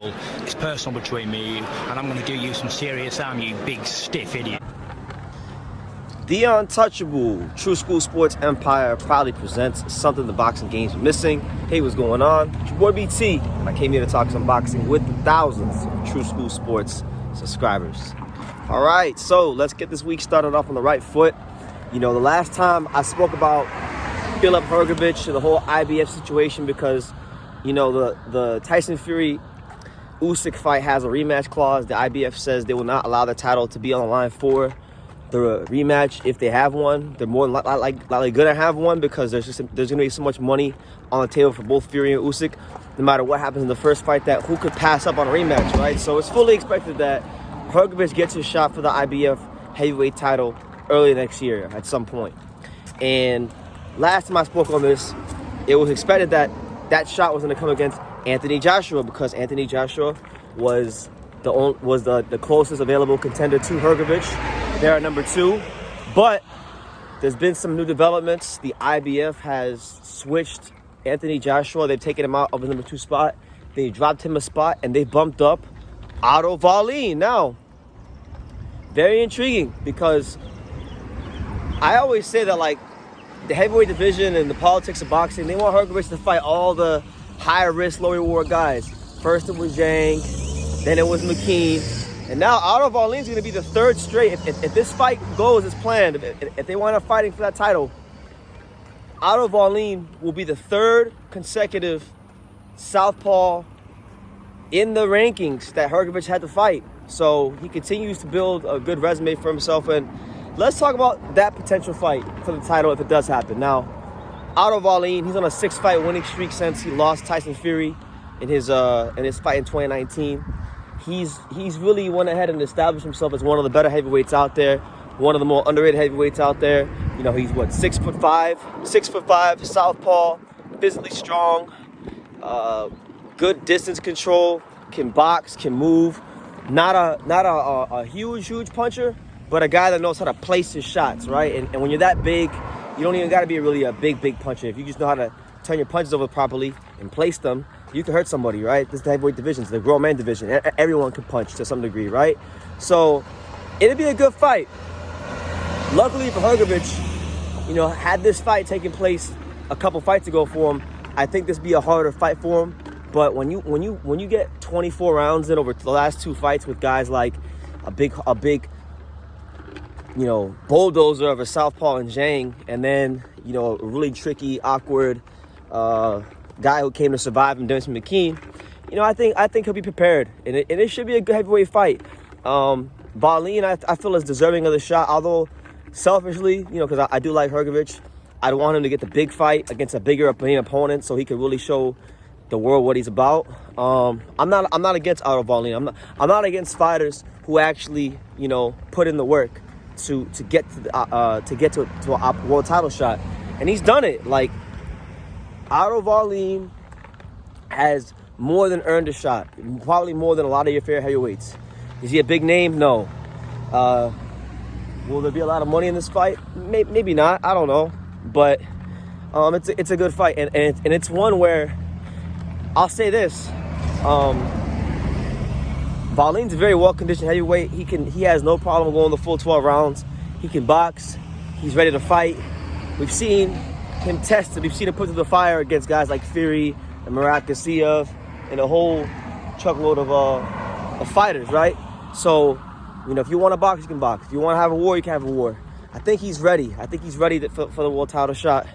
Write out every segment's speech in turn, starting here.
It's personal between me and you, and I'm going to do you some serious harm, you big stiff idiot. The Untouchable True School Sports Empire proudly presents something the boxing game's missing. Hey, what's going on? It's your boy BT, and I came here to talk some boxing with the thousands of True School Sports subscribers. All right, so let's get this week started off on the right foot. You know, the last time I spoke about Filip Hrgovic and the whole IBF situation because, you know, the Tyson Fury Usyk fight has a rematch clause. The IBF says they will not allow the title to be on the line for the rematch if they have one. They're more likely going to have one because there's going to be so much money on the table for both Fury and Usyk. No matter what happens in the first fight, that who could pass up on a rematch, right? So it's fully expected that Hrgovic gets his shot for the IBF Heavyweight Title early next year at some point. And last time I spoke on this, it was expected that that shot was going to come against Anthony Joshua because Anthony Joshua was the closest available contender to Hrgovic. They're at number 2. But there's been some new developments. The IBF has switched Anthony Joshua. They've taken him out of the number 2 spot. They dropped him a spot, and they bumped up Otto Wallin. Now, very intriguing because I always say that, like, the heavyweight division and the politics of boxing, they want Hrgovic to fight all the higher risk, low reward guys. First it was Zhang, then it was McKean, and now Otto Wallin's going to be the third straight. If this fight goes as planned, if they wind up fighting for that title, Otto Wallin will be the third consecutive southpaw in the rankings that Hrgovic had to fight. So he continues to build a good resume for himself, and let's talk about that potential fight for the title if it does happen. Now, Otto Wallin, he's on a 6-fight winning streak since he lost Tyson Fury in his fight in 2019. He's really went ahead and established himself as one of the better heavyweights out there, one of the more underrated heavyweights out there. You know, he's 6'5", southpaw, physically strong, good distance control, can box, can move. Not a huge puncher, but a guy that knows how to place his shots, right? And when you're that big, you don't even got to be really a big puncher. If you just know how to turn your punches over properly and place them, you can hurt somebody, right? This is the heavyweight division, it's the grown man division. Everyone can punch to some degree, right? So it'd be a good fight. Luckily for Hrgovic, you know, had this fight taken place a couple fights ago for him, I think this would be a harder fight for him. But when you get 24 rounds in over the last 2 fights with guys like a big you know, bulldozer of a southpaw and Zhang, and then, you know, a really tricky, awkward guy who came to survive and Dennis McKean, you know, I think he'll be prepared, and it should be a good heavyweight fight. Wallin, I feel, is deserving of the shot, although selfishly, you know, because I do like Hrgovic, I'd want him to get the big fight against a bigger opponent so he could really show the world what he's about. I'm not against Otto Wallin. I'm not against fighters who actually, you know, put in the work to get to a world title shot, and he's done it. Like, Otto Wallin has more than earned a shot, probably more than a lot of your fair heavyweights. Is he a big name? No. Will there be a lot of money in this fight? Maybe not. I don't know, but it's a good fight, and it's one where I'll say this. Wallin's a very well-conditioned heavyweight. He has no problem going the full 12 rounds. He can box. He's ready to fight. We've seen him tested. We've seen him put to the fire against guys like Fury and Murat Gassiev and a whole truckload of fighters, right? So, you know, if you want to box, you can box. If you want to have a war, you can have a war. I think he's ready. I think he's ready for the world title shot,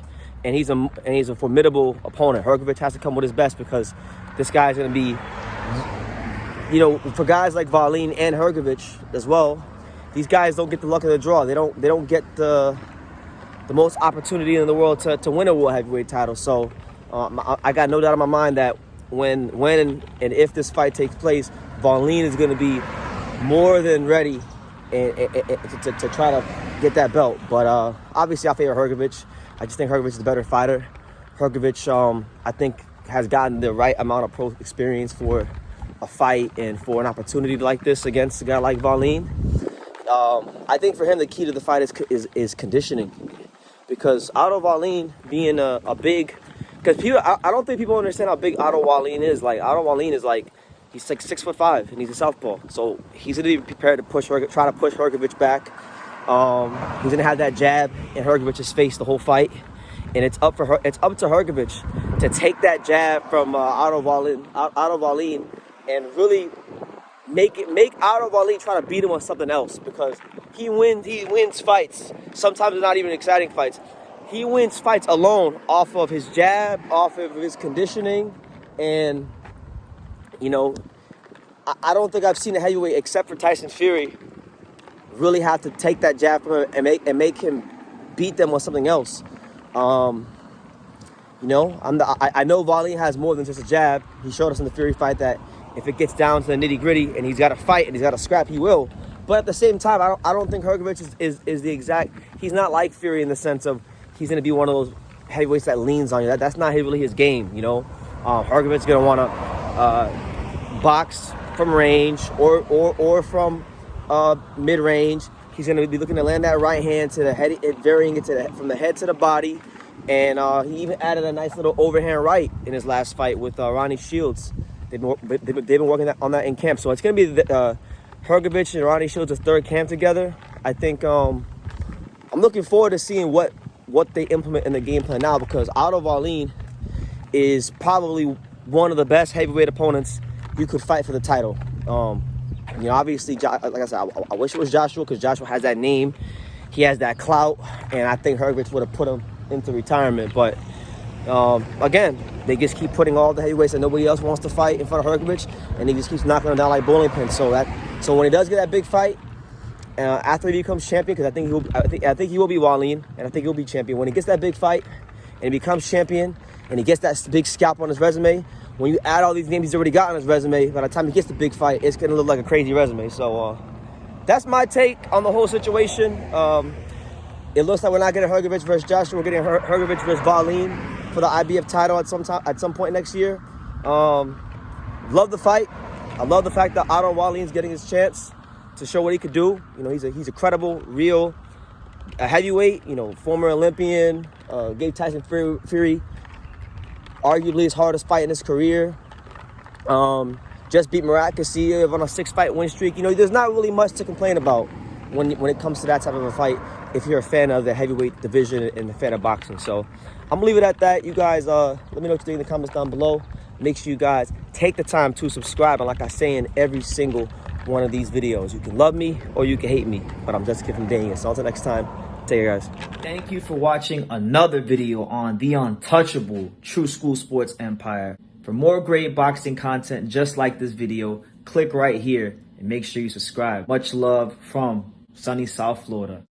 and he's a formidable opponent. Hrgovic has to come with his best because this guy's going to be, you know, for guys like Wallin and Hrgovic as well, these guys don't get the luck of the draw. They don't get the most opportunity in the world to win a world heavyweight title. So I got no doubt in my mind that when and if this fight takes place, Wallin is going to be more than ready to try to get that belt. But obviously, I favor Hrgovic. I just think Hrgovic is the better fighter. Hrgovic, I think, has gotten the right amount of pro experience for a fight and for an opportunity like this against a guy like Wallin. I think for him the key to the fight is conditioning, because Otto Wallin being a big, because people, I don't think people understand how big Otto Wallin is. Like, Otto Wallin is like, He's like 6'5", and he's a southpaw. So he's gonna be prepared to try to push Hrgovic back. He's gonna have that jab in Hrgovic's face the whole fight, and it's up to Hrgovic to take that jab from Otto Wallin, and really make Otto Wallin try to beat him on something else, because he wins fights. Sometimes it's not even exciting fights. He wins fights alone off of his jab, off of his conditioning, and you know, I don't think I've seen a heavyweight except for Tyson Fury really have to take that jab from him and make him beat them on something else. You know, I know Wallin has more than just a jab. He showed us in the Fury fight that if it gets down to the nitty gritty and he's got to fight and he's got to scrap, he will. But at the same time, I don't think Hrgovic is the exact. He's not like Fury in the sense of he's going to be one of those heavyweights that leans on you. That's not really his game, you know. Hrgovic's going to want to box from range or from mid-range. He's going to be looking to land that right hand to the head, varying it from the head to the body. And he even added a nice little overhand right in his last fight with Ronnie Shields. They've been working on that in camp. So it's going to be Hrgovic and Ronnie Shields' third camp together. I think I'm looking forward to seeing what they implement in the game plan now, because Otto Wallin is probably one of the best heavyweight opponents you could fight for the title. You know, obviously, like I said, I wish it was Joshua, because Joshua has that name. He has that clout, and I think Hrgovic would have put him into retirement. But again, they just keep putting all the heavyweights that nobody else wants to fight in front of Hrgovic, and he just keeps knocking them down like bowling pins. So when he does get that big fight, after he becomes champion, because I think he will be Wallin, and I think he'll be champion. When he gets that big fight and he becomes champion, and he gets that big scalp on his resume, when you add all these names he's already got on his resume, by the time he gets the big fight, it's gonna look like a crazy resume. So that's my take on the whole situation. It looks like we're not getting Hrgovic versus Joshua. We're getting Hrgovic versus Wallin for the IBF title at some point next year. Love the fight. I love the fact that Otto Wallin's getting his chance to show what he could do. You know, he's a credible, real heavyweight. You know, former Olympian. Gave Tyson Fury arguably his hardest fight in his career. Just beat Murat Kassiev on a 6-fight win streak. You know, there's not really much to complain about when it comes to that type of a fight, if you're a fan of the heavyweight division and a fan of boxing. So I'm gonna leave it at that. You guys, let me know what you think in the comments down below. Make sure you guys take the time to subscribe. And like I say in every single one of these videos, you can love me or you can hate me, but I'm just giving Daniel. So until next time, take care, guys. Thank you for watching another video on the untouchable True School Sports Empire. For more great boxing content just like this video, click right here and make sure you subscribe. Much love from sunny South Florida.